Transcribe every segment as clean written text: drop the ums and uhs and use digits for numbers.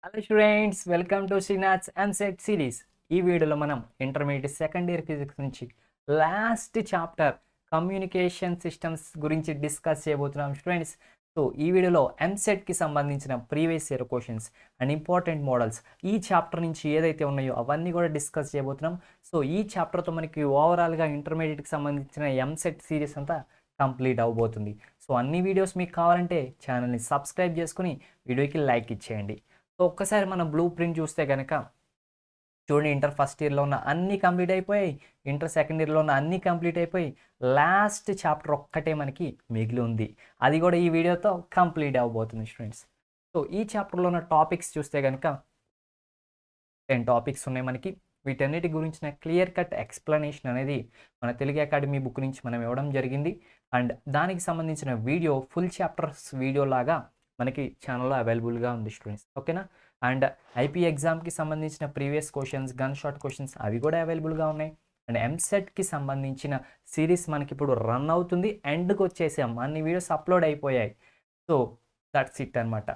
Hello students, welcome to Srinath's EAMCET series. ఈ వీడియోలో మనం ఇంటర్మీడియట్ సెకండ్ ఇయర్ ఫిజిక్స్ నుంచి లాస్ట్ చాప్టర్ కమ్యూనికేషన్ సిస్టమ్స్ గురించి డిస్కస్ చేయబోతున్నాం స్టూడెంట్స్. సో ఈ వీడియోలో ఎంసెట్కి సంబంధించిన previous year questions and important models ఈ చాప్టర్ నుంచి ఏదైతే ఉన్నాయో అవన్నీ కూడా డిస్కస్ చేయబోతున్నాం. సో ఈ చాప్టర్తో మనకి ఓవరాల్గా ఇంటర్మీడియట్కి సంబంధించిన ఎంసెట్ సిరీస్ అంతా కంప్లీట్ అవబోతుంది. సో అన్ని వీడియోస్ మీకు కావాలంటే ఛానల్ని సబ్స్క్రైబ్ చేసుకుని వీడియోకి లైక్ ఇచ్చేయండి. సో ఒక్కసారి మనం బ్లూ ప్రింట్ చూస్తే కనుక చూడండి, ఇంటర్ ఫస్ట్ ఇయర్లో ఉన్న అన్నీ కంప్లీట్ అయిపోయాయి, ఇంటర్ సెకండ్ ఇయర్లో ఉన్న అన్నీ కంప్లీట్ అయిపోయి లాస్ట్ చాప్టర్ ఒక్కటే మనకి మిగిలి ఉంది. అది కూడా ఈ వీడియోతో కంప్లీట్ అవ్వబోతుంది స్టూడెంట్స్. సో ఈ చాప్టర్లో ఉన్న టాపిక్స్ చూస్తే కనుక 10 టాపిక్స్ ఉన్నాయి మనకి. వీటన్నిటి గురించిన క్లియర్ కట్ ఎక్స్ప్లెనేషన్ అనేది మన తెలుగు అకాడమీ బుక్ నుంచి మనం ఇవ్వడం జరిగింది. అండ్ దానికి సంబంధించిన వీడియో ఫుల్ చాప్టర్స్ వీడియో లాగా మనకి ఛానల్లో అవైలబుల్గా ఉంది స్టూడెంట్స్, ఓకేనా. అండ్ ఐపీ ఎగ్జామ్కి సంబంధించిన previous questions, gun shot questions అవి కూడా అవైలబుల్గా ఉన్నాయి. అండ్ ఎంసెట్కి సంబంధించిన సిరీస్ మనకి ఇప్పుడు రన్ అవుతుంది, ఎండ్కి వచ్చేసాం, అన్ని వీడియోస్ అప్లోడ్ అయిపోయాయి. సో దట్స్ ఇట్ అనమాట.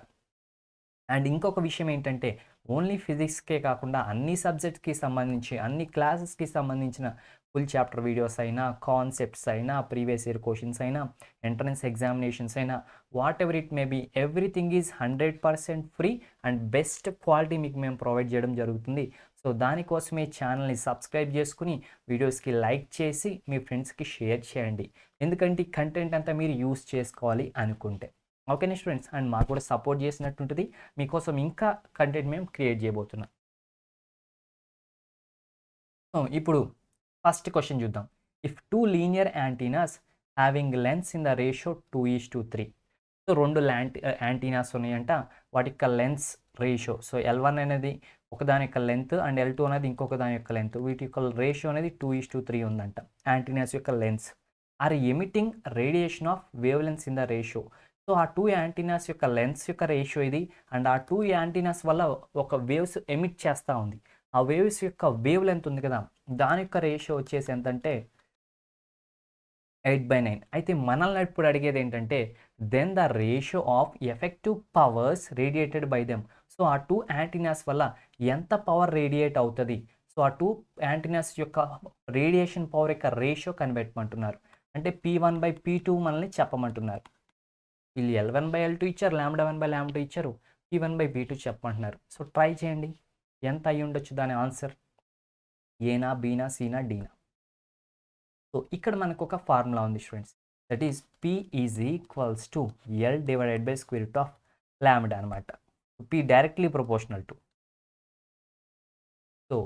అండ్ ఇంకొక విషయం ఏంటంటే, ఓన్లీ ఫిజిక్స్కే కాకుండా అన్ని సబ్జెక్ట్స్కి సంబంధించి అన్ని క్లాసెస్కి సంబంధించిన ఫుల్ చాప్టర్ వీడియోస్ అయినా, కాన్సెప్ట్స్ అయినా, ప్రీవియస్ ఇయర్ క్వశ్చన్స్ అయినా, ఎంట్రన్స్ ఎగ్జామినేషన్స్ అయినా, whatever it may be, everything is 100% free and best quality మీకు మేము ప్రొవైడ్ చేయడం జరుగుతుంది. సో దానికోసమే ఛానల్ని సబ్స్క్రైబ్ చేసుకుని వీడియోస్కి లైక్ చేసి మీ ఫ్రెండ్స్కి షేర్ చేయండి. ఎందుకంటే ఈ కంటెంట్ అంతా మీరు యూస్ చేసుకోవాలి అనుకుంటే, ఓకేనా స్టూడెంట్స్. అండ్ మాకు కూడా సపోర్ట్ చేసినట్టు ఉంటుంది, మీకోసం ఇంకా కంటెంట్ మేము క్రియేట్ చేయబోతున్నాం. ఇప్పుడు ఫస్ట్ క్వశ్చన్ చూద్దాం. If 2 linear antennas having lens in the ratio 2:3. So 2 antennas ఉన్నాయంట, వాటి యొక్క లెన్స్ రేషియో. సో L1 అనేది ఒకదాని యొక్క లెంత్ అండ్ L2 అనేది ఇంకొక దాని యొక్క లెంత్, వీటి యొక్క రేషియో అనేది 2:3 ఉందంట. యాంటీనాస్ యొక్క lengths are emitting radiation of wavelengths in the ratio. So uh 2 antennas యొక్క లెన్స్ యొక్క రేషియో ఇది, అండ్ ఆ 2 యాంటీనాస్ వల్ల ఒక వేవ్స్ ఎమిట్ చేస్తూ ఉంది. ఆ వేవ్స్ యొక్క వేవ్ లెంత్ ఉంది కదా, దాని యొక్క రేషియో వచ్చేసి ఎంతంటే 8/9. అయితే మనల్ని ఇప్పుడు అడిగేది ఏంటంటే, then the ratio of effective powers radiated by them. So uh 2 antennas వల్ల ఎంత పవర్ రేడియేట్ అవుతుంది, సో ఆ 2 యాంటీనాస్ యొక్క రేడియేషన్ పవర్ యొక్క రేషియో కనిపెట్టమంటున్నారు. అంటే P1/P2 మనల్ని చెప్పమంటున్నారు. వీళ్ళు L1/L2 ఇచ్చారు, λ1/λ2 ఇచ్చారు, P1/P2 చెప్పమంటున్నారు. సో ట్రై చేయండి, ఎంత అయి ఉండొచ్చు దాని ఆన్సర్, ఏనా, బీనా, సీనా, డీనా. సో ఇక్కడ మనకు ఒక ఫార్ములా ఉంది students, that is P is equals to L divided by square root of lambda అనమాట. P directly proportional to. So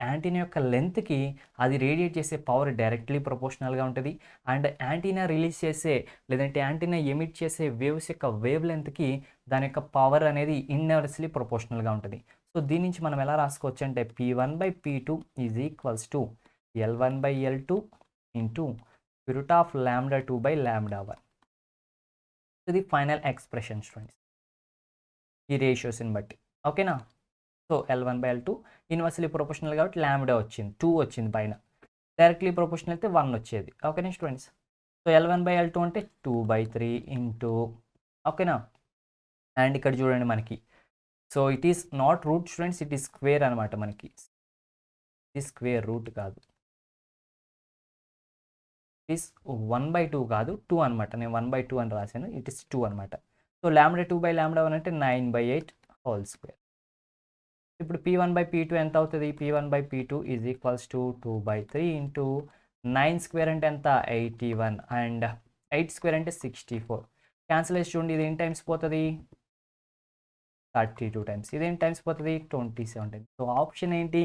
antenna యొక్క లెంత్కి అది రేడియేట్ చేసే పవర్ డైరెక్ట్లీ ప్రపోర్షనల్గా ఉంటుంది, అండ్ యాంటీనా రిలీజ్ చేసే లేదంటే యాంటీనా ఎమిట్ చేసే వేవ్స్ యొక్క వేవ్ లెంత్కి దాని యొక్క పవర్ అనేది ఇన్వర్స్లీ ప్రపోర్షనల్గా ఉంటుంది. సో దీని నుంచి మనం ఎలా రాసుకోవచ్చు అంటే, P1/P2 is equals to L1/L2 into root of λ2/λ1. ఇది ఫైనల్ ఎక్స్ప్రెషన్ స్టూడెంట్స్, ఈ రేషియోస్ని బట్టి, ఓకేనా. సో L1/L2 ఇన్వర్స్లీ ప్రొపోర్షనల్ కాబట్టి లాంబ్డా వచ్చింది, 2 వచ్చింది పైన. డైరెక్ట్లీ ప్రొపోర్షనల్ అయితే 1 వచ్చేది, ఓకేనా స్టూడెంట్స్. సో L1/L2 అంటే 2/3 ఇంటూ, ఓకేనా. అండ్ ఇక్కడ చూడండి మనకి, so it is not root students, it is square అనమాట. మనకి ఇది స్క్వేర్, రూట్ కాదు. ఇట్ ఈస్ 1/2 కాదు, 2 అనమాట. నేను 1/2 అని రాశాను, ఇట్ ఈస్ 2 అనమాట. సో λ2/λ1 అంటే 9/8 హోల్ స్క్వేర్. ఇప్పుడు P1/P2 ఎంత అవుతుంది, P1/P2 is equals to 2/3 into 9 square అంటే ఎంత, 81, అండ్ 8 స్క్వేర్ అంటే 64. క్యాన్సిల్ చేసి చూడండి, ఇది ఎన్ని టైమ్స్ పోతుంది, 32 టైమ్స్. ఇదేం టైమ్స్ పోతుంది, 27 టైమ్స్. సో ఆప్షన్ ఏంటి,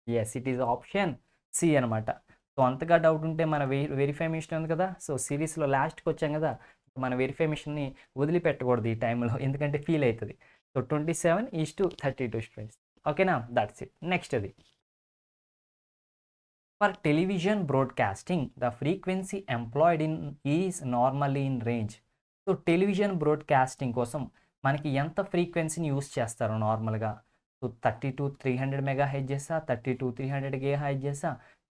yes it is option C అనమాట. సో అంతగా డౌట్ ఉంటే మన వెరిఫై మిషన్ ఉంది కదా, సో సిరీస్లో లాస్ట్కి వచ్చాం కదా, మన వెరిఫై మిషన్ని వదిలిపెట్టకూడదు ఈ టైంలో, ఎందుకంటే ఫీల్ అవుతుంది. సో 27:32 స్టూడెంట్స్, ఓకేనా. That's it. నెక్స్ట్ అది, for television broadcasting the frequency employed in is normally in range. So television broadcasting కోసం మనకి ఎంత ఫ్రీక్వెన్సీని యూస్ చేస్తారు నార్మల్గా. So 32-300 MHz, 32-300 GHz,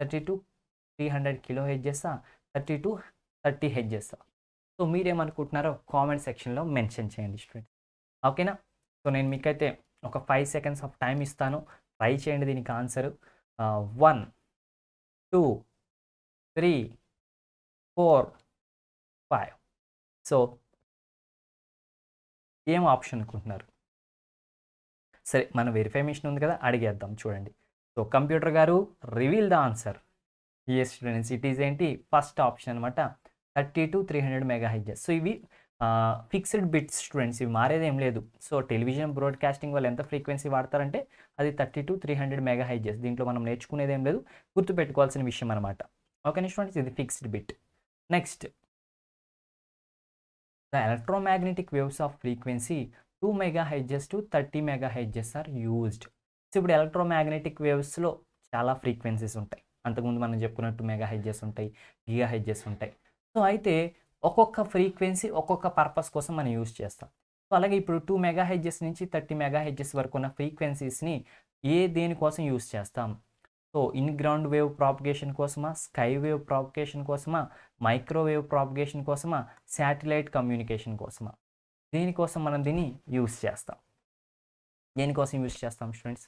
32-300 kHz, 32-30 Hz. So మీరేమనుకుంటున్నారో కామెంట్ సెక్షన్లో మెన్షన్ చేయండి స్టూడెంట్, ఓకేనా. నేను మీకైతే ఒక 5 సెకండ్స్ ఆఫ్ టైం ఇస్తాను, ట్రై చేయండి దీనికి ఆన్సర్. 1 2 3 4 5. సో ఏం ఆప్షన్ అనుకుంటున్నారు? సరే, మన వెరిఫై మిషన్ ఉంది కదా, అడిగేద్దాం చూడండి. సో కంప్యూటర్ గారు reveal the answer. Yes students, it is ఏంటి ఫస్ట్ ఆప్షన్ అనమాట, 30 to 300 మెగాహెర్ట్జ్. సో ఇవి ఫిక్స్డ్ బిట్స్ స్టూడెంట్స్, ఇవి మారేది ఏం లేదు. సో టెలివిజన్ బ్రాడ్కాస్టింగ్ వాళ్ళు ఎంత ఫ్రీక్వెన్సీ వాడతారంటే అది 30 to 300 మెగాహెర్ట్జ్. దీంట్లో మనం నేర్చుకునేది ఏం లేదు, గుర్తుపెట్టుకోవాల్సిన విషయం అనమాట. ఓకేనా స్టూడెంట్స్, ఇది fixed bit. Next, the electromagnetic waves of frequency 2 megahertz to 30 megahertz are used. So ఇప్పుడు ఎలక్ట్రోమాగ్నెటిక్ వేవ్స్లో చాలా ఫ్రీక్వెన్సీస్ ఉంటాయి. అంతకుముందు మనం చెప్పుకున్నట్టు మెగాహెర్ట్జ్ ఉంటాయి, గిగాహెర్ట్జ్ ఉంటాయి. సో అయితే ఒక్కొక్క ఫ్రీక్వెన్సీ ఒక్కొక్క పర్పస్ కోసం మనం యూజ్ చేస్తాం. సో అలాగే ఇప్పుడు 2 మెగాహెర్ట్జ్ నుంచి 30 మెగాహెర్ట్జ్ వరకు ఉన్న ఫ్రీక్వెన్సీస్ని దేనికోసం యూజ్ చేస్తాం? So in ground wave propagation కోసమా, స్కై వేవ్ ప్రాపగేషన్ కోసమా, మైక్రోవేవ్ ప్రాపగేషన్ కోసమా, శాటిలైట్ కమ్యూనికేషన్ కోసమా? దేనికోసం మనం దీన్ని యూజ్ చేస్తాం? దేనికోసం యూజ్ చేస్తాం స్టూడెంట్స్?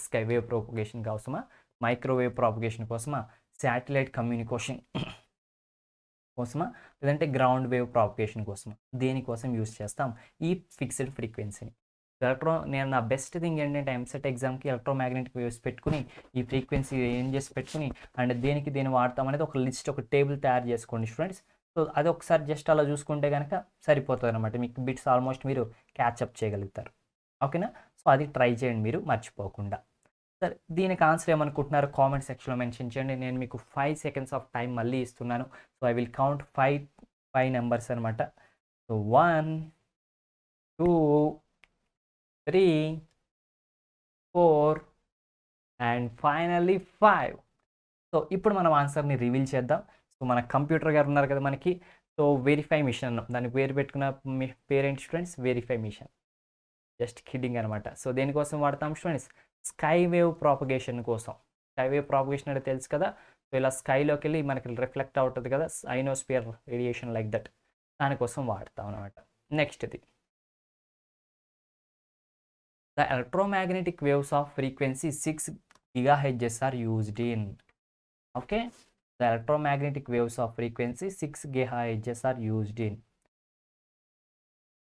స్కై వేవ్ ప్రాపగేషన్ కోసమా, మైక్రోవేవ్ ప్రాపగేషన్ కోసమా, శాటిలైట్ కమ్యూనికేషన్ కోసమా, లేదంటే గ్రౌండ్ వేవ్ ప్రాపగేషన్ కోసమా? దేనికోసం యూజ్ చేస్తాం ఈ ఫిక్స్డ్ ఫ్రీక్వెన్సీని? నేను నా బెస్ట్ థింగ్ ఏంటంటే ఎంసెట్ ఎగ్జామ్కి ఎలక్ట్రోమాగ్నెటిక్ వేవ్స్ పెట్టుకుని ఈ ఫ్రీక్వెన్సీ ఏం చేసి పెట్టుకుని అండ్ దేని వాడతాం అనేది ఒక లిస్ట్, ఒక టేబుల్ తయారు చేసుకోండి స్టూడెంట్స్. సో అది ఒకసారి జస్ట్ అలా చూసుకుంటే కనుక సరిపోతుంది అనమాట, మీకు బిట్స్ ఆల్మోస్ట్ మీరు క్యాచ్అప్ చేయగలుగుతారు. ఓకేనా? సో అది ట్రై చేయండి మీరు మర్చిపోకుండా. సరే, దీనికి ఆన్సర్ ఏమనుకుంటున్నారు కామెంట్ సెక్షన్లో మెన్షన్ చేయండి. నేను మీకు 5 సెకండ్స్ ఆఫ్ టైం మళ్ళీ ఇస్తున్నాను. So I will count 5 numbers అనమాట. So 1 2 3 4 and finally 5. సో ఇప్పుడు మనం ఆన్సర్ని రివీల్ చేద్దాం. సో మన కంప్యూటర్ గారు ఉన్నారు కదా మనకి, సో వెరిఫై మిషన్, దానికి పేరు పెట్టుకున్న మీ parent students, verify mission, just kidding అనమాట. సో దేనికోసం వాడతాం స్టూడెంట్స్? స్కై వేవ్ ప్రాపగేషన్ కోసం. స్కై వేవ్ ప్రాపగేషన్ అంటే తెలుసు కదా, సో ఇలా స్కైలోకి వెళ్ళి మనకి రిఫ్లెక్ట్ అవుతుంది కదా, ఐనోస్పియర్ రేడియేషన్ లైక్ దట్, దానికోసం వాడతాం అనమాట. నెక్స్ట్ది, the electromagnetic waves of frequency 6 GHz are used in. Okay, the electromagnetic waves of frequency 6 GHz are used in.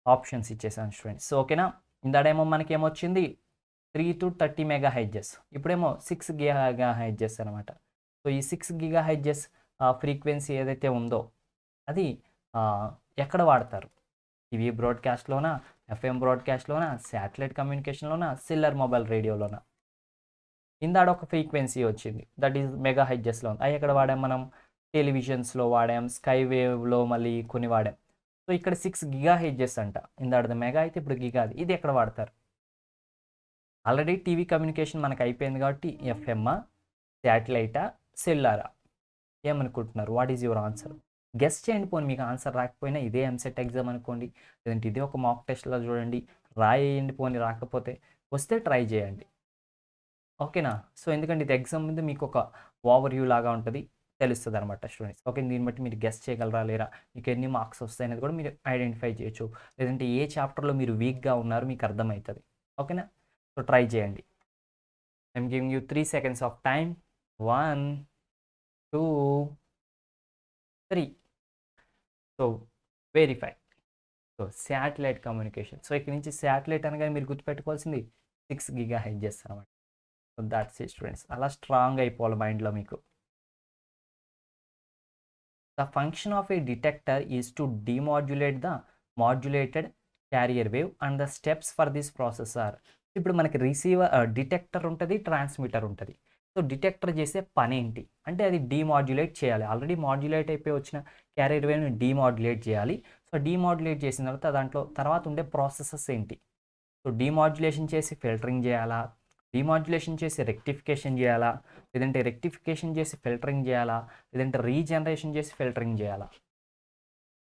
Options ఇచ్చేసాను స్టూడెంట్స్. సో ఓకేనా, ఇందాడేమో మనకి ఏమొచ్చింది 3 to 30 మెగాహెర్ట్జ్, ఇప్పుడేమో 6 GHz అనమాట. సో ఈ 6 GHz ఫ్రీక్వెన్సీ ఏదైతే ఉందో అది ఎక్కడ వాడతారు? టీవీ బ్రాడ్కాస్ట్లోనా, ఎఫ్ఎం బ్రాడ్కాస్ట్లోనా, శాటిలైట్ కమ్యూనికేషన్లోనా, సిల్లర్ మొబైల్ రేడియోలోనా? ఇందాడ ఒక ఫ్రీక్వెన్సీ వచ్చింది, దట్ ఈజ్ మెగాహెర్ట్జ్లో ఉంది. అవి ఎక్కడ వాడాం మనం? టెలివిజన్స్లో వాడాం, స్కై వేవ్లో మళ్ళీ కొన్ని వాడాం. సో ఇక్కడ 6 GHz అంట, ఇందాడది మెగా అయితే ఇప్పుడు గిగాది. ఇది ఎక్కడ వాడతారు? ఆల్రెడీ టీవీ కమ్యూనికేషన్ మనకు అయిపోయింది కాబట్టి ఎఫ్ఎమ్మా, శాటిలైటా, సెల్లారా? ఏమనుకుంటున్నారు? What is your answer? Guess చేయండి. పోనీ మీకు ఆన్సర్ రాకపోయినా ఇదే ఎంసెట్ ఎగ్జామ్ అనుకోండి, లేదంటే ఇదే ఒక మాక్ టెస్ట్లో చూడండి, రాయండి. పోనీ రాకపోతే వస్తే ట్రై చేయండి. ఓకేనా? సో ఎందుకంటే ఇది ఎగ్జామ్ ముందు మీకు ఒక ఓవర్ వ్యూ లాగా ఉంటుంది, తెలుస్తుంది అనమాట స్టూడెంట్స్. ఓకే, దీన్ని బట్టి మీరు గెస్ చేయగలరా లేరా, మీకు ఎన్ని మార్క్స్ వస్తాయి అనేది కూడా మీరు ఐడెంటిఫై చేయొచ్చు, లేదంటే ఏ చాప్టర్లో మీరు వీక్గా ఉన్నారు మీకు అర్థమవుతుంది. ఓకేనా? సో ట్రై చేయండి. I'm giving you 3 seconds of time. 1 2 3. So verify. So satellite communication. So ఇక్కడ నుంచి శాటిలైట్ అనగానే మీరు గుర్తుపెట్టుకోవాల్సింది 6 GHz అనమాట. సో దాట్స్ ఇట్ స్టూడెంట్స్, అలా స్ట్రాంగ్ అయిపోవాలి మైండ్లో మీకు. The function of a detector is to demodulate the modulated carrier wave and the steps for this process are. ఇప్పుడు మనకి డిటెక్టర్ ఉంటుంది, ట్రాన్స్మిటర్ ఉంటుంది. సో డిటెక్టర్ చేసే పని ఏంటి అంటే అది డిమాడ్యులేట్ చేయాలి. ఆల్రెడీ మాడ్యులేట్ అయిపోయి వచ్చిన క్యారియర్ వేవ్ని డిమాడ్యులేట్ చేయాలి. సో డిమాడ్యులేట్ చేసిన తర్వాత దాంట్లో తర్వాత ఉండే ప్రాసెసెస్ ఏంటి? సో డిమాడ్యులేషన్ చేసి ఫిల్టరింగ్ చేయాలా, డిమాడ్యులేషన్ చేసి రెక్టిఫికేషన్ చేయాలా, లేదంటే రెక్టిఫికేషన్ చేసి ఫిల్టరింగ్ చేయాలా, లేదంటే రీజనరేషన్ చేసి ఫిల్టరింగ్ చేయాలా?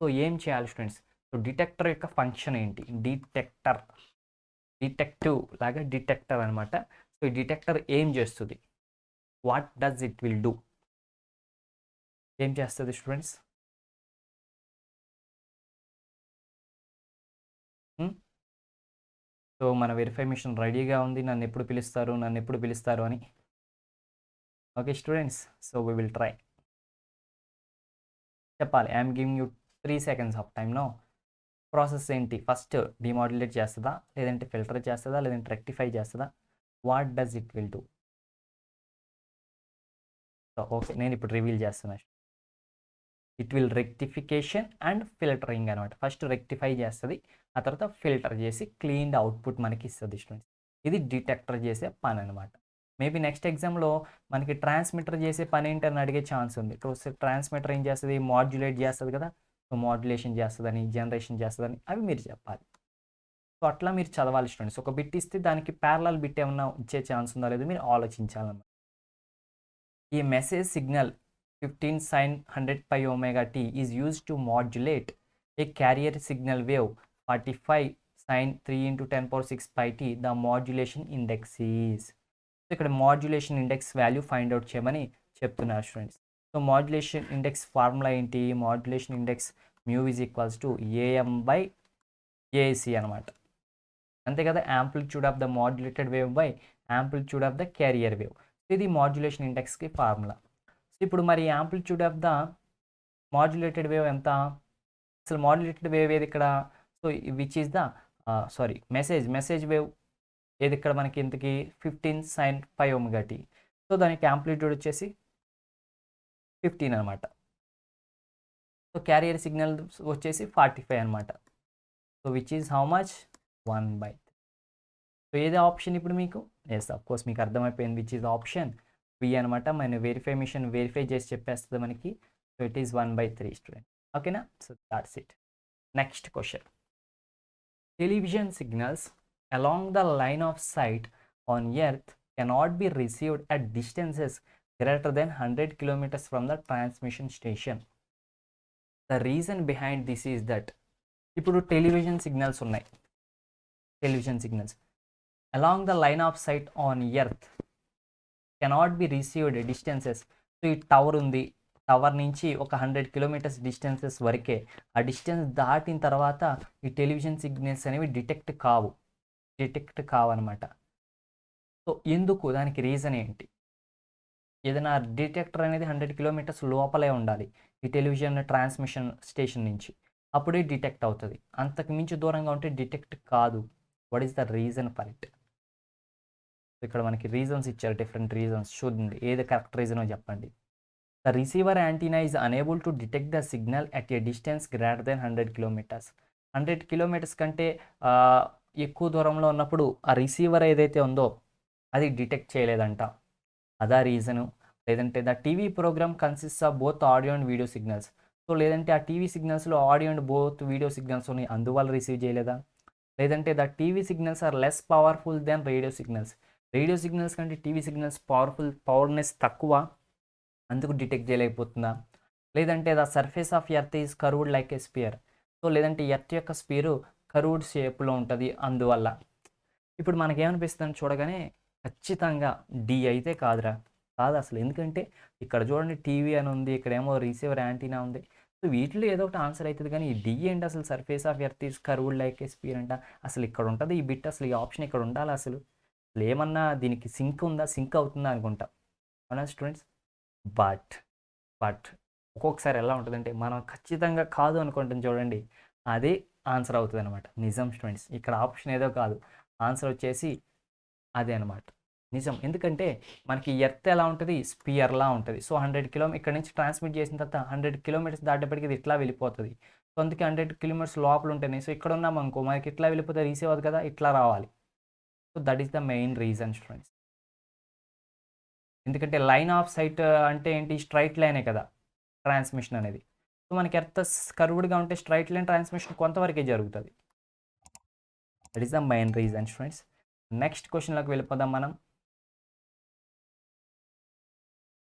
సో ఏం చేయాలి స్టూడెంట్స్? సో డిటెక్టర్ యొక్క ఫంక్షన్ ఏంటి? డిటెక్టివ్ లాగా డిటెక్టర్ అనమాట. సో ఈ డిటెక్టర్ ఏం చేస్తుంది? What does it will do? ఏం చేస్తుంది స్టూడెంట్స్? సో మన వెరిఫై మిషన్ రెడీగా ఉంది, నన్ను ఎప్పుడు పిలుస్తారు అని. Okay students, so we will try. చెప్పాలి. I'm giving you 3 seconds of time. No process ఏంటి? ఫస్ట్ డిమాడ్యులేట్ చేస్తుందా, లేదంటే ఫిల్టర్ చేస్తుందా, లేదంటే రెక్టిఫై చేస్తుందా? What does it will do? So okay, నేను ఇప్పుడు రివీల్ చేస్తున్నాను. It will rectification and filtering అనమాట. ఫస్ట్ రెక్టిఫై చేస్తుంది, ఆ తర్వాత ఫిల్టర్ చేసి క్లీన్డ్ అవుట్పుట్ మనకి ఇస్తుంది స్టూడెంట్స్. ఇది డిటెక్టర్ చేసే పని అనమాట. మేబీ నెక్స్ట్ ఎగ్జామ్లో మనకి ట్రాన్స్మిటర్ చేసే పని ఏంటని అడిగే ఛాన్స్ ఉంది. ట్రాన్స్మిటర్ ఏం చేస్తుంది? మాడ్యులేట్ చేస్తుంది కదా. సో మాడ్యులేషన్ చేస్తుందని, జనరేషన్ చేస్తుందని అవి మీరు చెప్పాలి. సో అట్లా మీరు చదవాలి స్టూడెంట్స్. ఒక బిట్ ఇస్తే దానికి ప్యారలల్ బిట్ ఏమన్నా ఇచ్చే ఛాన్స్ ఉందా లేదో మీరు ఆలోచించాలన్నమాట. ఈ message signal 15 sin 100 pi omega t is used to modulate a carrier signal wave 45 sin 3 into 10 power 6 pi t. The modulation index is. ఇక్కడ modulation index value find out చేయమని చెప్తున్నారు students. So modulation index formula ఏంటి? Modulation index mu is equals to AM by AC అనమాట. అంతే కదా. Amplitude of the modulated wave by amplitude of the carrier wave. ఇది modulation ఇండెక్స్కి formula. ఇప్పుడు మరి amplitude of the modulated wave ఎంత? అసలు మాడ్యులేటెడ్ వేవ్ ఏది ఇక్కడ? So which is the message wave ఏది ఇక్కడ మనకి ఇంతకి 15 sin 5 omega t. సో దానికి యాంప్లిట్యూడ్ వచ్చేసి 15 అనమాట. సో క్యారియర్ సిగ్నల్ వచ్చేసి 45 అనమాట. So which is how much? 1/3. So ఏది ఆప్షన్ ఇప్పుడు మీకు? ఎస్, ఆఫ్ కోర్స్ మీకు అర్థమైపోయింది. విచ్ ఈజ్ ఆప్షన్ బి అనమాట. మన వెరిఫై మిషన్ వెరిఫై చేసి చెప్పేస్తుంది మనకి. So it is 1/3 student. ఓకేనా? So that's it. Next question. Television signals along the line of sight on earth cannot be received at distances greater than 100 kilometers from the transmission station. The reason behind this is that ఇప్పుడు television signals ఉన్నాయి. Television signals along the line of sight on earth cannot be received distances. So ఈ tower ఉంది, tower నుంచి ఒక 100 kilometers distances వరకే. ఆ distance దాటిన తర్వాత ఈ టెలివిజన్ సిగ్నల్స్ అనేవి డిటెక్ట్ కావన్నమాట. సో ఎందుకు? దానికి రీజన్ ఏంటి? ఏదైనా డిటెక్టర్ అనేది 100 kilometers లోపలే ఉండాలి ఈ టెలివిజన్ ట్రాన్స్మిషన్ స్టేషన్ నుంచి, అప్పుడే డిటెక్ట్ అవుతుంది. అంతకు మించి దూరంగా ఉంటే డిటెక్ట్ కాదు. What is the reason for it? ఇక్కడ మనకి రీజన్స్ ఇచ్చారు, డిఫరెంట్ రీజన్స్. చూడండి ఏది కరెక్ట్ రీజనో చెప్పండి. The receiver antenna is unable to detect the signal at a distance greater than 100 kilometers. 100 kilometers కంటే ఎక్కువ దూరంలో ఉన్నప్పుడు ఆ రిసీవర్ ఏదైతే ఉందో అది డిటెక్ట్ చేయలేదంట. అదా రీజను. లేదంటే the TV programme consist of both audio and video signals. So లేదంటే ఆ టీవీ సిగ్నల్స్లో audio and both video signals ఉన్నాయి, అందువల్ల రిసీవ్ చేయలేదా? లేదంటే the TV signals are less powerful than radio signals. Radio signals కంటే టీవీ సిగ్నల్స్ పవర్నెస్ తక్కువ, అందుకు డిటెక్ట్ చేయలేకపోతుందా? లేదంటే the surface of earth is curved like a sphere. So లేదంటే ఎర్త్ యొక్క స్పియరు కర్వ్డ్ షేప్లో ఉంటుంది, అందువల్ల. ఇప్పుడు మనకేమనిపిస్తుంది చూడగానే? ఖచ్చితంగా డి అయితే కాదురా, కాదు అసలు. ఎందుకంటే ఇక్కడ చూడండి టీవీ అని ఉంది, ఇక్కడేమో రిసీవర్ యాంటీనా ఉంది. సో వీటిలో ఏదో ఒకటి ఆన్సర్ అవుతుంది. కానీ ఈ డి ఏంటి అసలు? Surface of earth is curved like a spear అంట. అసలు ఇక్కడ ఉంటుంది ఈ బిట్, అసలు ఈ ఆప్షన్ ఇక్కడ ఉండాలి. అసలు ఏమన్నా దీనికి సింక్ ఉందా, సింక్ అవుతుందా అనుకుంటా. అవునా స్టూడెంట్స్? బట్ ఒక్కొక్కసారి ఎలా ఉంటుందంటే మనం ఖచ్చితంగా కాదు అనుకుంటాం చూడండి, అదే ఆన్సర్ అవుతుంది అనమాట. నిజం స్టూడెంట్స్, ఇక్కడ ఆప్షన్ ఏదో కాదు, ఆన్సర్ వచ్చేసి అదే అనమాట నిజం. ఎందుకంటే మనకి ఎర్త్ ఎలా ఉంటుంది? స్పియర్లా ఉంటుంది. సో 100 kilometers ఇక్కడ నుంచి ట్రాన్స్మిట్ చేసిన తర్వాత 100 kilometers దాటేపటికి ఇది ఇట్లా వెళ్ళిపోతుంది. సో అందుకే 100 kilometers లోపల ఉంటుంది. సో ఇక్కడ ఉన్నాం అనుకో, మనకి ఇట్లా వెళ్ళిపోతే రీసీవ్ అవుతుంది కదా, ఇట్లా రావాలి. So that is the main reason students. ఎందుకంటే లైన్ ఆఫ్ సైట్ అంటే ఏంటి? స్ట్రైట్ లైనే కదా ట్రాన్స్మిషన్ అనేది. సో మనకి ఎర్త్ కర్వ్డ్గా ఉంటే స్ట్రైట్ లైన్ ట్రాన్స్మిషన్ కొంతవరకే జరుగుతుంది. That is the main reason students. Next క్వశ్చన్లోకి వెళ్ళిపోదాం మనం.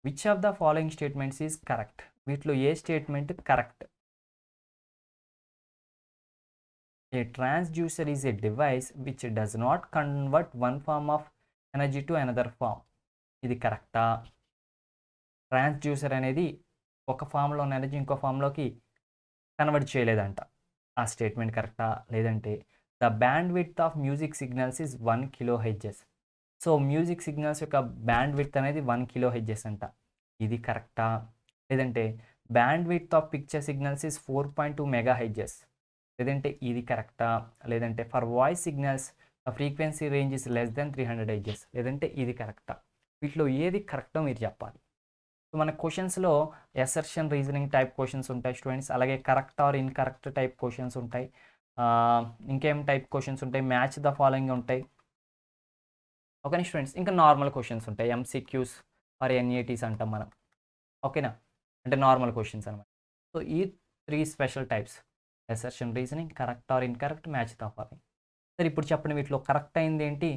Which of the following statements is correct? వీటిలో ఏ statement correct? A transducer is a device which does not convert one form of energy to another form. ఇది కరెక్టా? Transducer అనేది ఒక ఫామ్లో ఉన్న ఎనర్జీ ఇంకో ఫామ్లోకి కన్వర్ట్ చేయలేదంట. ఆ స్టేట్మెంట్ కరెక్టా? లేదంటే the band width of music signals is 1 kHz. So music signals యొక్క బ్యాండ్ విడ్త్ అనేది 1 kHz అంట. ఇది కరెక్టా? లేదంటే band width of picture signals is 4.2 MHz. లేదంటే ఇది కరెక్టా? లేదంటే for voice signals frequency range is less than 300 Hz. లేదంటే ఇది కరెక్టా? వీటిలో ఏది కరెక్టో మీరు చెప్పాలి. సో మన క్వశ్చన్స్లో అసర్షన్ రీజనింగ్ టైప్ క్వశ్చన్స్ ఉంటాయి స్టూడెంట్స్, అలాగే correct or incorrect type questions ఉంటాయి, ఇంకేం టైప్ క్వశ్చన్స్ ఉంటాయి, మ్యాచ్ ద ఫాలోయింగ్ ఉంటాయి. ఓకేనా స్టూడెంట్స్? ఇంకా నార్మల్ క్వశ్చన్స్ ఉంటాయి, ఎంసీక్యూస్ ఆర్ ఎన్ఏటీస్ అంటాం మనం. ఓకేనా? అంటే నార్మల్ క్వశ్చన్స్ అనమాట. సో ఈ 3 special types: assertion reasoning, correct or incorrect, match the following. సరే ఇప్పుడు చెప్పండి, వీటిలో కరెక్ట్ అయింది ఏంటి,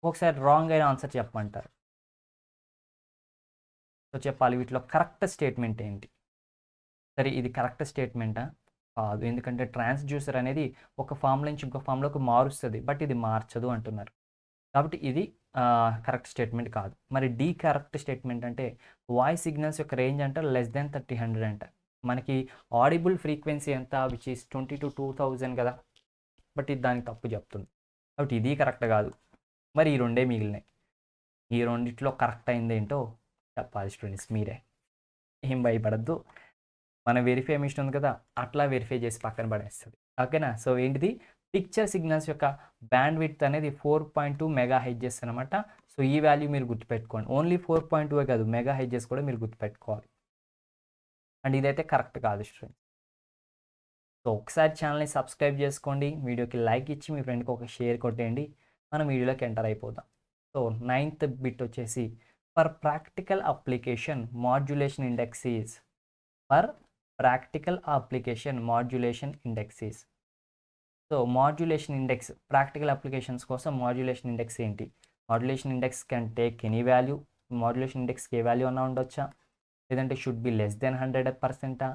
ఒకసారి రాంగ్ అయిన ఆన్సర్ చెప్పమంటారు. సో చెప్పాలి, వీటిలో కరెక్ట్ స్టేట్మెంట్ ఏంటి? సరే ఇది కరెక్ట్ స్టేట్మెంటా? కాదు, ఎందుకంటే ట్రాన్స్డ్యూసర్ అనేది ఒక ఫామ్ నుంచి ఇంకో ఫామ్లోకి మారుస్తుంది, బట్ ఇది మార్చదు అంటున్నారు. కాబట్టి ఇది కరెక్ట్ స్టేట్మెంట్ కాదు. మరి డి కరెక్ట్ స్టేట్మెంట్ అంటే వాయిస్ సిగ్నల్స్ యొక్క రేంజ్ అంటే లెస్ దెన్ 300 అంట. మనకి ఆడిబుల్ ఫ్రీక్వెన్సీ ఎంత, విచ్ ఈస్ 20 to 2000 కదా, బట్ ఇది దానికి తప్పు చెప్తుంది. కాబట్టి ఇది కరెక్ట్ కాదు. మరి ఈ రెండే మిగిలినాయి. ఈ రెండిట్లో కరెక్ట్ అయింది ఏంటో చెప్పాలి స్టూడెంట్స్ మీరే, ఏం భయపడద్దు. మన వెరిఫై మిషన్ ఉంది కదా, అట్లా వెరిఫై చేసి పక్కన పడేస్తుంది. ఓకేనా? సో ఏంటిది, పిక్చర్ సిగ్నల్స్ యొక్క బ్యాండ్ విడ్త్ అనేది 4.2 MHz అనమాట. సో ఈ వాల్యూ మీరు గుర్తుపెట్టుకోండి. ఓన్లీ 4.2 కాదు, MHz కూడా మీరు గుర్తుపెట్టుకోవాలి. అండ్ ఇదైతే కరెక్ట్ కాదు స్టూడెంట్. సో ఒకసారి ఛానల్ని సబ్స్క్రైబ్ చేసుకోండి, వీడియోకి లైక్ ఇచ్చి మీ ఫ్రెండ్కి ఒక షేర్ కొట్టేయండి, మనం వీడియోలోకి ఎంటర్ అయిపోదాం. సో 9th బిట్ వచ్చేసి for practical application modulation index is. For practical application modulation index is. So modulation index practical applications కోసం మాడ్యులేషన్ ఇండెక్స్ ఏంటి? Modulation index can take any value. Modulation ఇండెక్స్కి ఏ value అన్నా ఉండొచ్చా? లేదంటే should be less than 100%,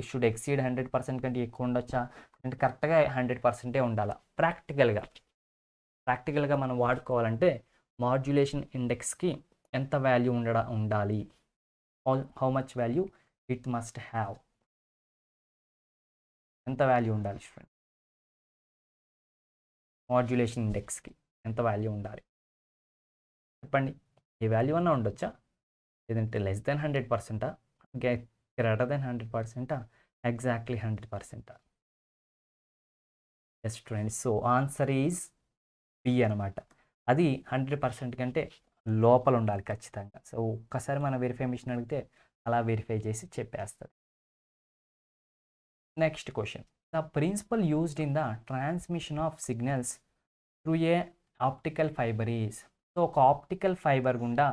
should exceed 100% కంటే ఎక్కువ ఉండొచ్చా? అంటే కరెక్ట్గా 100% ఉండాలా? ప్రాక్టికల్గా మనం వాడుకోవాలంటే మాడ్యులేషన్ ఇండెక్స్కి ఎంత వాల్యూ ఉండాలి? How much value it must have. ఎంత వాల్యూ ఉండాలి స్టూడెంట్? మాడ్యులేషన్ ఇండెక్స్కి ఎంత వాల్యూ ఉండాలి చెప్పండి. ఏ వాల్యూ అన్నా ఉండొచ్చా? లేదంటే less than 100%, greater than 100%, exactly 100%? Yes students, so answer is B అనమాట. అది 100% కంటే లోపల ఉండాలి ఖచ్చితంగా. సో ఒక్కసారి మన వెరిఫై మిషన్ అడిగితే అలా వెరిఫై చేసి చెప్పేస్తుంది. Next question, the principle used in the transmission of signals through a optical fiber is. So ఒక ఆప్టికల్ ఫైబర్ గుండా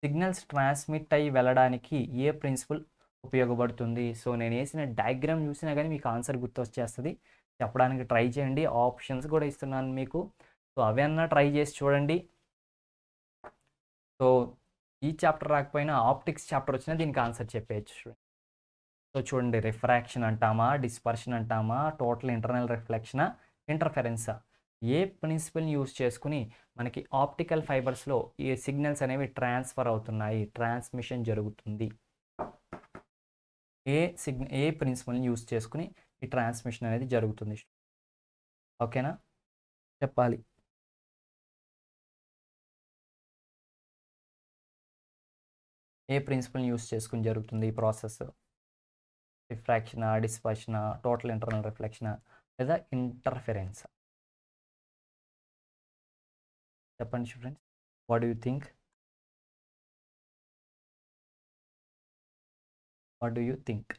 సిగ్నల్స్ ట్రాన్స్మిట్ అయ్యి వెళ్ళడానికి ఏ ప్రిన్సిపల్ ఉపయోగపడుతుంది? సో నేను వేసిన డయాగ్రామ్ చూసినా కానీ మీకు ఆన్సర్ గుర్తొచ్చేస్తుంది. చెప్పడానికి ట్రై చేయండి, ఆప్షన్స్ కూడా ఇస్తున్నాను మీకు. సో అవన్నా ట్రై చేసి చూడండి. సో ఈ చాప్టర్ రాకపోయినా ఆప్టిక్స్ చాప్టర్ వచ్చినా దీనికి ఆన్సర్ చెప్పేయచ్చు. సో చూడండి, రిఫ్రాక్షన్ అంటామా, డిస్పర్షన్ అంటామా, టోటల్ ఇంటర్నల్ రిఫ్లెక్షనా, ఇంటర్ఫెరెన్సా? ఏ ప్రిన్సిపల్ని యూజ్ చేసుకుని మనకి ఆప్టికల్ ఫైబర్స్లో ఈ సిగ్నల్స్ అనేవి ట్రాన్స్ఫర్ అవుతున్నాయి, ట్రాన్స్మిషన్ జరుగుతుంది? ఏ ప్రిన్సిపల్ని యూజ్ చేసుకుని ఈ ట్రాన్స్మిషన్ అనేది జరుగుతుంది? ఓకేనా? చెప్పాలి. ఏ ప్రిన్సిపల్ని యూజ్ చేసుకుని జరుగుతుంది ఈ ప్రాసెస్? రిఫ్రాక్షనా, డిస్పర్షనా, టోటల్ ఇంటర్నల్ రిఫ్లెక్షనా, లేదా ఇంటర్ఫెరెన్స్? చెప్పండి students, what do you think? What do you think?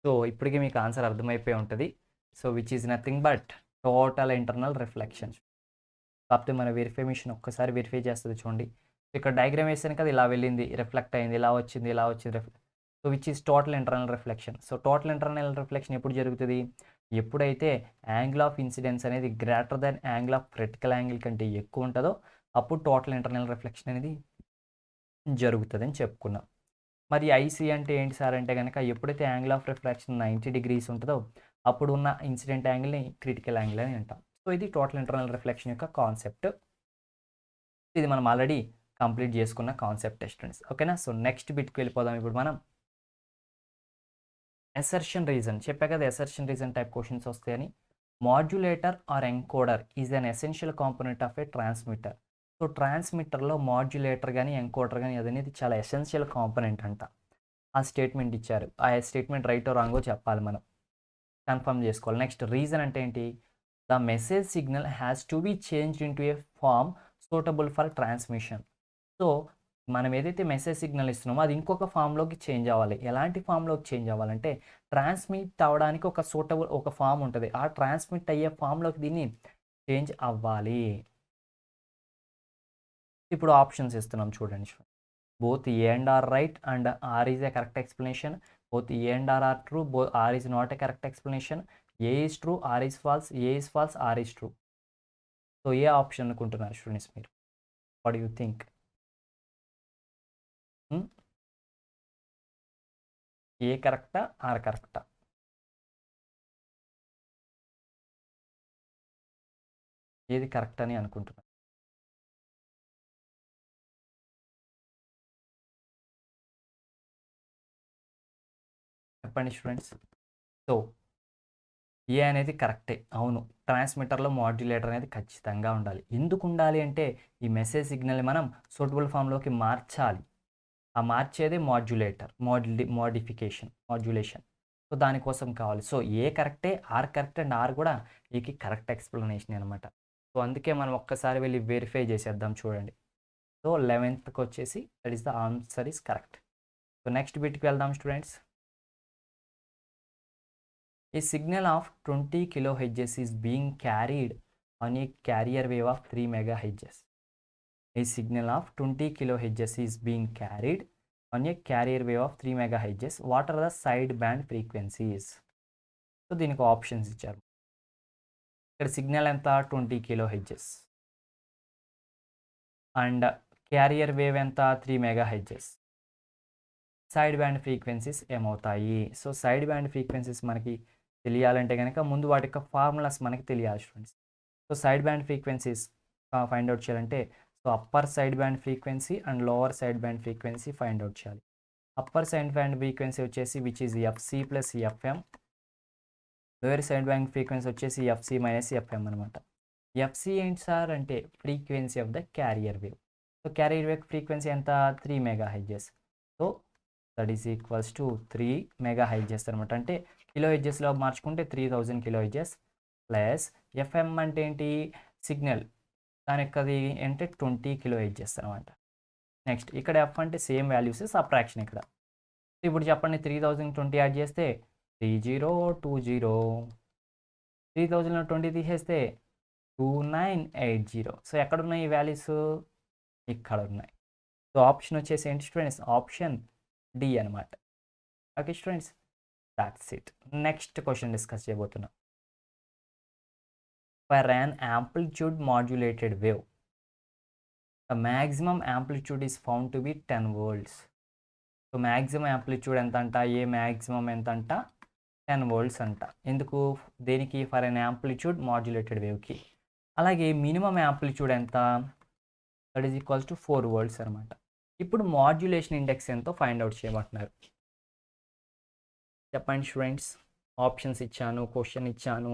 So ఇప్పటికీ మీకు ఆన్సర్ అర్థమైపోయి ఉంటుంది. So which is nothing but total internal reflection. కాకపోతే మన వెరిఫై మిషన్ ఒక్కసారి వెరిఫై చేస్తుంది చూడండి. ఇక్కడ డయాగ్రామ్ వేసాను కదా, ఇలా వెళ్ళింది, రిఫ్లెక్ట్ అయింది, ఇలా వచ్చింది, ఇలా వచ్చింది. So which is total internal reflection. So total internal reflection ఎప్పుడు జరుగుతుంది? ఎప్పుడైతే యాంగిల్ ఆఫ్ ఇన్సిడెన్స్ అనేది greater than angle of critical angle కంటే ఎక్కువ ఉంటుందో అప్పుడు టోటల్ ఇంటర్నల్ రిఫ్లెక్షన్ అనేది జరుగుతుంది అని చెప్పుకున్నాం. మరి ఐసీ అంటే ఏంటి సార్ అంటే కనుక, ఎప్పుడైతే యాంగిల్ ఆఫ్ రిఫ్రాక్షన్ 90 degrees ఉంటుందో అప్పుడు ఉన్న ఇన్సిడెంట్ యాంగిల్ని క్రిటికల్ యాంగిల్ అని అంటాం. సో ఇది టోటల్ ఇంటర్నల్ రిఫ్లెక్షన్ యొక్క కాన్సెప్ట్. ఇది మనం ఆల్రెడీ కంప్లీట్ చేసుకున్న కాన్సెప్ట్ స్టూడెంట్స్. ఓకేనా? సో నెక్స్ట్ బిట్కి వెళ్ళిపోదాం ఇప్పుడు మనం. అసర్షన్ రీజన్ చెప్పా కదా, అసర్షన్ రీజన్ టైప్ క్వశ్చన్స్ వస్తాయని. Modulator or encoder is an essential component of a transmitter. So ట్రాన్స్మిటర్లో మాడ్యులేటర్ కానీ ఎంకోడర్ కానీ అదనేది చాలా ఎసెన్షియల్ కాంపోనెంట్ అంట. ఆ స్టేట్మెంట్ ఇచ్చారు. ఆ స్టేట్మెంట్ రైటో రాంగో చెప్పాలి, మనం కన్ఫర్మ్ చేసుకోవాలి. నెక్స్ట్ రీజన్ అంటే ఏంటి? The message signal has to be changed into a form suitable for transmission. So మనం ఏదైతే మెసేజ్ సిగ్నల్ ఇస్తున్నామో అది ఇంకొక ఫామ్లోకి చేంజ్ అవ్వాలి. ఎలాంటి ఫామ్లోకి చేంజ్ అవ్వాలంటే ట్రాన్స్మిట్ అవ్వడానికి ఒక సూటబుల్ ఒక ఫామ్ ఉంటుంది. ఆ ట్రాన్స్మిట్ అయ్యే ఫామ్లోకి దీన్ని చేంజ్ అవ్వాలి. ఇప్పుడు ఆప్షన్స్ ఇస్తున్నాం చూడండి. Both A and R right and R is a correct explanation. Both A and R true, R is not a correct explanation. A is true, R is false, A is false, R is true. So ఏ option అనుకుంటున్నారు students మీరు? What you think? A కరెక్టా, R కరెక్టా? ఏది correct అని అనుకుంటున్నారు? చెప్పండి students. So ఏ అనేది కరెక్టే, అవును. ట్రాన్స్మిటర్లో మాడ్యులేటర్ అనేది ఖచ్చితంగా ఉండాలి. ఎందుకు ఉండాలి అంటే ఈ మెసేజ్ సిగ్నల్ని మనం సూటబుల్ ఫామ్లోకి మార్చాలి. ఆ మార్చేదే మాడ్యులేటర్, మాడ్యులేషన్. సో దానికోసం కావాలి. సో ఏ కరెక్టే, ఆర్ కరెక్ట్ అండ్ ఆర్ కూడా ఏకి కరెక్ట్ ఎక్స్ప్లెనేషన్ అనమాట. సో అందుకే మనం ఒక్కసారి వెళ్ళి వెరిఫై చేసేద్దాం చూడండి. సో 11th వచ్చేసి that is the answer is correct. So next బిట్కి వెళ్దాం students. A signal of 20 kHz is being carried on a carrier wave of 3 MHz. A signal of 20 kHz is being carried on a carrier wave of 3 MHz. What are the sideband frequencies? So దీనికి options ఇచ్చారు. ఇక్కడ signal ఎంత? 20 kHz and carrier wave ఎంత? 3 MHz. Side band frequencies ఏమవుతాయి? So side band frequencies మనకి తెలియాలంటే కనుక ముందు వాటి యొక్క ఫార్ములాస్ మనకి తెలియాలి students. So side band frequencies find out చేయాలంటే so upper side band frequency and lower side band frequency find out చేయాలి. అప్పర్ సైడ్ బ్యాండ్ ఫ్రీక్వెన్సీ వచ్చేసి which is FC plus FM. Lower side band frequency వచ్చేసి FC minus FM అనమాట. FC ఏంటి sir అంటే frequency of the carrier wave. So carrier wave frequency ఎంత? 3 MHz. So that is equals to 3 MHz అనమాట. అంటే కిలోహెడ్జెస్లో మార్చుకుంటే 3000 kHz plus FM అంటే ఏంటి? సిగ్నల్, దాని యొక్కది అంటే 20 kHz అనమాట. నెక్స్ట్ ఇక్కడ ఎఫ్ అంటే సేమ్ వాల్యూస్, సబ్ట్రాక్షన్ ఇక్కడ. ఇప్పుడు చెప్పండి 3020 యాడ్ చేస్తే 3020, 3000లో 20 తీసేస్తే 2980. సో ఎక్కడ ఉన్నాయి ఈ వాల్యూస్? ఇక్కడ ఉన్నాయి. సో ఆప్షన్ వచ్చేసి ఏంటి స్టూడెంట్స్? ఆప్షన్ డి అనమాట. Okay students, that's it. Next question discuss చేయబోతున్నాం. For an amplitude modulated wave, the maximum amplitude is found to be 10 volts. So maximum amplitude ఎంత అంట? ఏ మ్యాక్సిమం ఎంత అంట? 10 volts అంట. ఎందుకు? దేనికి? ఫర్ an amplitude modulated వేవ్కి. అలాగే మినిమం యాంప్లిట్యూడ్ ఎంత? That is equals to 4 volts అనమాట. ఇప్పుడు మాడ్యులేషన్ ఇండెక్స్ ఎంతో ఫైండ్ అవుట్ చేయమంటున్నారు. చెప్పండి స్టూడెంట్స్. ఆప్షన్స్ ఇచ్చాను, క్వశ్చన్ ఇచ్చాను,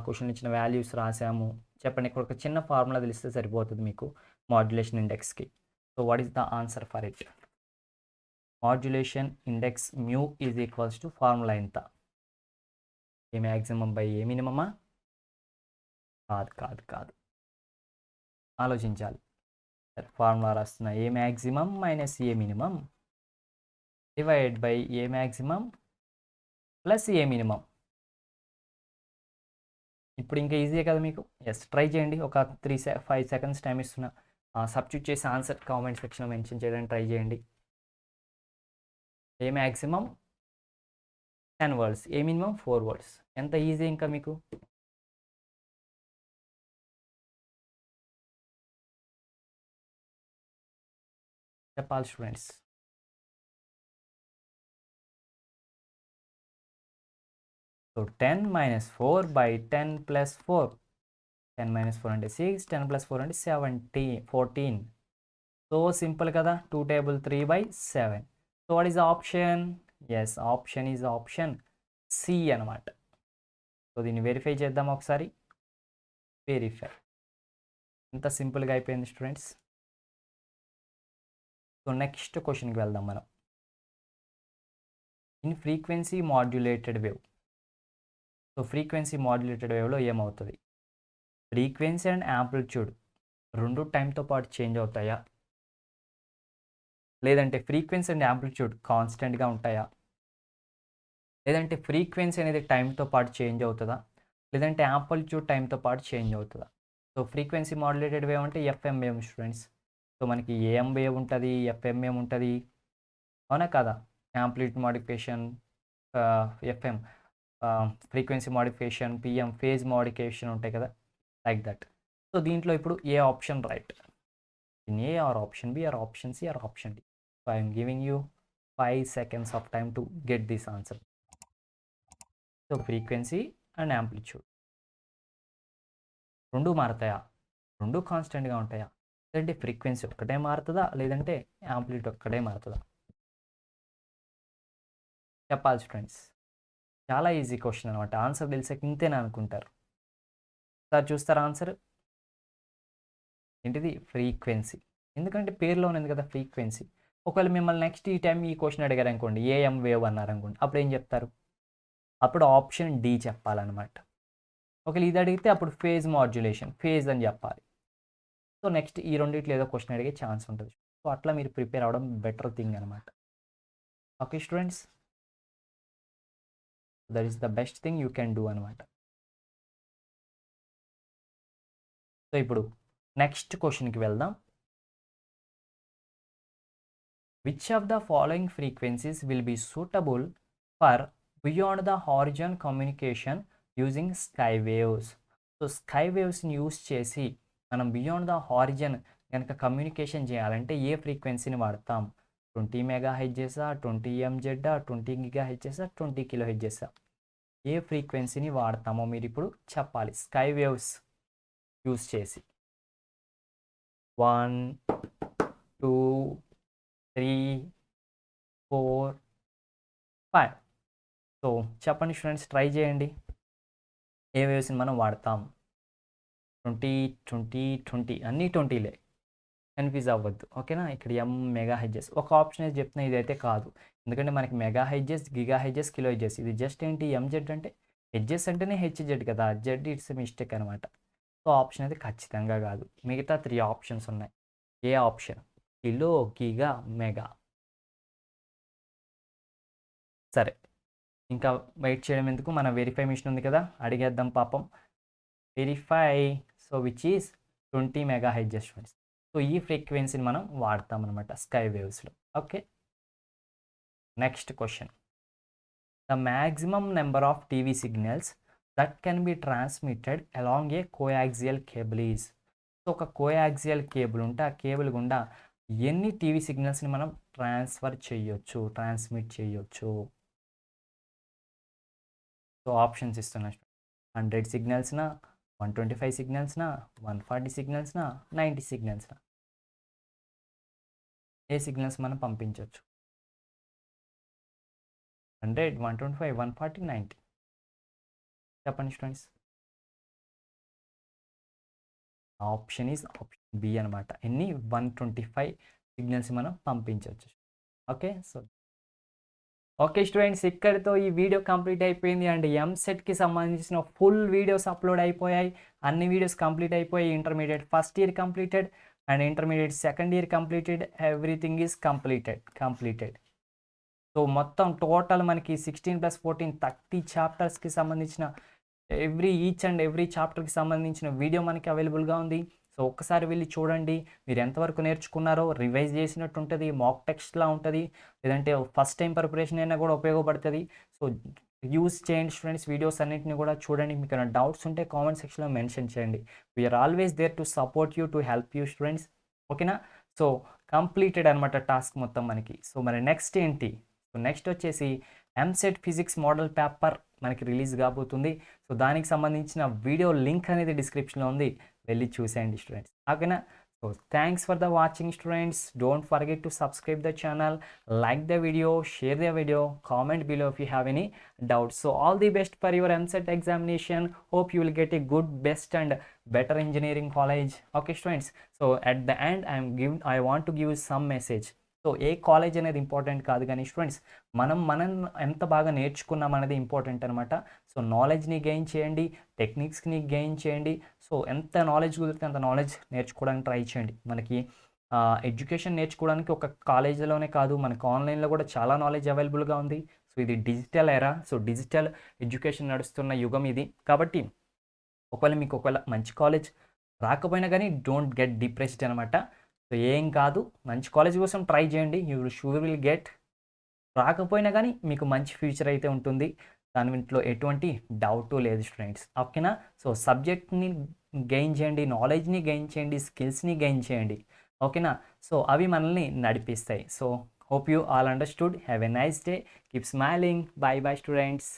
క్వశ్చన్ ఇచ్చిన వాల్యూస్ రాసాము. చెప్పండి. ఇక్కడ ఒక చిన్న ఫార్ములా తెలిస్తే సరిపోతుంది మీకు మాడ్యులేషన్ ఇండెక్స్కి. So what is the answer for it? Modulation index mu is equals to formula ఎంత? ఏ మ్యాక్సిమం బై ఏ మినిమమా? కాదు కాదు కాదు, ఆలోచించాలి. ఫార్ములా రాస్తున్నా. A maximum minus A minimum divide by A maximum plus A minimum. ఇప్పుడు ఇంకా ఈజీయే కదా మీకు? ఎస్, ట్రై చేయండి. ఒక 5 seconds టైం ఇస్తున్నా. సబ్స్టిట్యూట్ చేసి ఆన్సర్ కామెంట్ సెక్షన్లో మెన్షన్ చేయడానికి ట్రై చేయండి. ఏ మ్యాక్సిమం 10 volts, ఏ మినిమం 4 volts. ఎంత ఈజీ ఇంకా మీకు. చెప్పాలి students. So 10 minus 4 by 10 plus 4. 10 minus 4 అంటే 6, 10 plus 4 అంటే 14. సో సింపుల్ కదా. 2 table 3/7. So what is the option? Yes, option is option C అనమాట. సో దీన్ని వెరిఫై చేద్దాం ఒకసారి. వెరిఫై. ఎంత సింపుల్గా అయిపోయింది స్టూడెంట్స్. సో నెక్స్ట్ క్వశ్చన్కి వెళ్దాం మనం. In frequency modulated wave. So frequency modulated వేవ్లో ఏమవుతుంది? ఫ్రీక్వెన్సీ అండ్ యాంప్లిట్యూడ్ రెండు టైంతో పాటు చేంజ్ అవుతాయా, లేదంటే ఫ్రీక్వెన్సీ అండ్ యాంప్లిట్యూడ్ కాన్స్టెంట్గా ఉంటాయా, లేదంటే ఫ్రీక్వెన్సీ అనేది టైంతో పాటు చేంజ్ అవుతుందా, లేదంటే యాంప్లిట్యూడ్ టైంతో పాటు చేంజ్ అవుతుందా? సో ఫ్రీక్వెన్సీ మాడ్యులేటెడ్ వేవ్ అంటే ఎఫ్ఎం వేవ్ స్టూడెంట్స్. సో మనకి ఏఎం వేవ్ ఉంటుంది, ఎఫ్ఎం వేవ్ ఉంటుంది, అవునా కదా? Amplitude modification, FM frequency modification, PM phase modification ఉంటాయి కదా, లైక్ దట్. సో దీంట్లో ఇప్పుడు ఏ option right? In A or option B or option C or option D. So I'm giving you 5 seconds of time to get this answer. So frequency and amplitude రెండు మారుతాయా, రెండు కాన్స్టెంట్గా ఉంటాయా, లేదంటే frequency ఒక్కటే మారుతుందా, లేదంటే యాంప్లిట్యూడ్ ఒక్కటే మారుతుందా? చెప్పాలి స్టూడెంట్స్. చాలా ఈజీ క్వశ్చన్ అనమాట. ఆన్సర్ తెలిసాక ఇంతేనా అనుకుంటారు. సార్ చూస్తారా ఆన్సర్ ఏంటిది? ఫ్రీక్వెన్సీ. ఎందుకంటే పేరులో ఉంది కదా ఫ్రీక్వెన్సీ. ఒకవేళ మిమ్మల్ని నెక్స్ట్ ఈ టైం ఈ క్వశ్చన్ అడిగారు అనుకోండి, ఏఎం వేవ్ అన్నారు అనుకోండి, అప్పుడు ఏం చెప్తారు? అప్పుడు ఆప్షన్ డి చెప్పాలన్నమాట. ఒకవేళ ఇది అడిగితే అప్పుడు ఫేజ్ మాడ్యులేషన్, ఫేజ్ అని చెప్పాలి. సో నెక్స్ట్ ఈ రెండిట్లో ఏదో క్వశ్చన్ అడిగే ఛాన్స్ ఉంటుంది. సో అట్లా మీరు ప్రిపేర్ అవ్వడం బెటర్ థింగ్ అనమాట. Okay students, that is the best thing you can do అనమాట. సో ఇప్పుడు నెక్స్ట్ క్వశ్చన్కి వెళ్దాం. Which of the following frequencies will be suitable for beyond the horizon communication using sky waves? So sky వేవ్స్ని use చేసి మనం beyond the horizon కనుక communication చేయాలంటే ఏ ఫ్రీక్వెన్సీని వాడతాం? 20 MHz, 20 MZ, 20 GHz, 20 kHz? ఏ ఫ్రీక్వెన్సీని వాడతామో మీరు ఇప్పుడు చెప్పాలి స్కై వేవ్స్ యూస్ చేసి. 1 2 3 4 5. సో చెప్పండి స్టూడెంట్స్, ట్రై చేయండి. ఏ వేవ్స్ని మనం వాడతాం? 20 20 20 అన్నీ 20లే, కన్ఫ్యూజ్ అవ్వద్దు. ఓకేనా? ఇక్కడ MHz ఒక ఆప్షన్ అయితే చెప్తున్నా, ఇదైతే కాదు. ఎందుకంటే మనకి మెగాహెడ్జెస్, గిగాహెడ్జెస్, కిలోహెడ్జెస్. ఇది జస్ట్ ఏంటి ఎంజెడ్ అంటే హెడ్జెస్ అంటేనే హెచ్జెడ్ కదా, జెడ్ ఇట్స్ మిస్టేక్ అనమాట. సో ఆప్షన్ అయితే ఖచ్చితంగా కాదు. మిగతా 3 ఆప్షన్స్ ఉన్నాయి. ఏ ఆప్షన్? Kilo, giga, mega. సరే, ఇంకా వెయిట్ చేయడం ఎందుకు, మన వెరిఫై మిషన్ ఉంది కదా, అడిగేద్దాం పాపం. Verify. So which is 20 MHz friends. So ఈ ఫ్రీక్వెన్సీని మనం వాడతాం అనమాట స్కై వేవ్స్లో. Okay, next question. The maximum number of TV signals that can be transmitted along a coaxial cable is? So ఒక కోయాక్సియల్ కేబుల్ ఉంటే ఆ కేబుల్ గుండా ఎన్ని టీవీ సిగ్నల్స్ని మనం ట్రాన్స్మిట్ చేయొచ్చు? సో ఆప్షన్స్ ఇస్తున్నా. 100 సిగ్నల్స్నా, 125 సిగ్నల్స్నా, 140 సిగ్నల్స్నా, 90 సిగ్నల్స్నా? ఏ సిగ్నల్స్ మనం పంపించవచ్చు? 100, 125, 140, 90. చెప్పండి students. Option is option B అనమాట. ఎన్ని? 125 సిగ్నల్స్ మనం పంపించవచ్చు. ఓకే, సో ఓకే స్టూడెంట్స్, ఇక్కడితో ఈ వీడియో కంప్లీట్ అయిపోయింది. అండ్ ఎంసెట్కి సంబంధించిన ఫుల్ వీడియోస్ అప్లోడ్ అయిపోయాయి. అన్ని వీడియోస్ కంప్లీట్ అయిపోయి. Intermediate first year completed and intermediate second year completed. Everything is completed. So మొత్తం టోటల్ మనకి 16+14 30 చాప్టర్స్కి సంబంధించిన ఈచ్ అండ్ ఎవ్రీ చాప్టర్కి సంబంధించిన వీడియో మనకి అవైలబుల్గా ఉంది. సో ఒక్కసారి వెళ్ళి చూడండి. మీరు ఎంతవరకు నేర్చుకున్నారో రివైజ్ చేసినట్టు ఉంటుంది, మాక్ టెక్స్ట్లా ఉంటుంది, లేదంటే ఫస్ట్ టైం ప్రిపరేషన్ అయినా కూడా ఉపయోగపడుతుంది. సో యూస్ చేయండి స్టూడెంట్స్. వీడియోస్ అన్నింటినీ కూడా చూడండి. మీకు ఏమైనా డౌట్స్ ఉంటే కామెంట్ సెక్షన్లో మెన్షన్ చేయండి. We're always there to support you, to help you students. ఓకేనా? సో కంప్లీటెడ్ అనమాట టాస్క్ మొత్తం మనకి. సో మరి నెక్స్ట్ ఏంటి? సో నెక్స్ట్ వచ్చేసి ఎంసెట్ ఫిజిక్స్ మోడల్ పేపర్ మనకి రిలీజ్ కాబోతుంది. సో దానికి సంబంధించిన వీడియో లింక్ అనేది డిస్క్రిప్షన్లో ఉంది, వెళ్ళి చూసేయండి స్టూడెంట్స్. ఓకేనా? So thanks for the watching students. Don't forget to subscribe the channel, like the video, share the video, comment below if you have any doubts. So all the best for your MSET examination. Hope you will get a good, best and better engineering college. Okay students. So at the end I want to give you some message. So A college అనేది important కాదు కానీ students మనం ఎంత బాగా నేర్చుకున్నాం అనేది important అనమాట. So నాలెడ్జ్ని గెయిన్ చేయండి, టెక్నిక్స్ని గెయిన్ చేయండి. సో ఎంత నాలెడ్జ్ కుదిరితే అంత నాలెడ్జ్ నేర్చుకోవడానికి ట్రై చేయండి. మనకి ఎడ్యుకేషన్ నేర్చుకోవడానికి ఒక కాలేజీలోనే కాదు, మనకి ఆన్లైన్లో కూడా చాలా నాలెడ్జ్ అవైలబుల్గా ఉంది. సో ఇది digital era, so digital education నడుస్తున్న యుగం ఇది. కాబట్టి ఒకవేళ మంచి కాలేజ్ రాకపోయినా కానీ డోంట్ గెట్ డిప్రెస్డ్ అనమాట. సో ఏం కాదు, మంచి కాలేజ్ కోసం ట్రై చేయండి, యూ షూర్ విల్ గెట్. రాకపోయినా కానీ మీకు మంచి ఫ్యూచర్ అయితే ఉంటుంది, దానిలో ఎటువంటి డౌట్ లేదు స్టూడెంట్స్. ఓకేనా. సో సబ్జెక్ట్ని గెయిన్ చేయండి, నాలెడ్జ్ని గెయిన్ చేయండి, స్కిల్స్ని గెయిన్ చేయండి. ఓకేనా. సో అవి మనల్ని నడిపిస్తాయి. So hope you all understood. Have a nice day. Keep smiling. Bye bye students.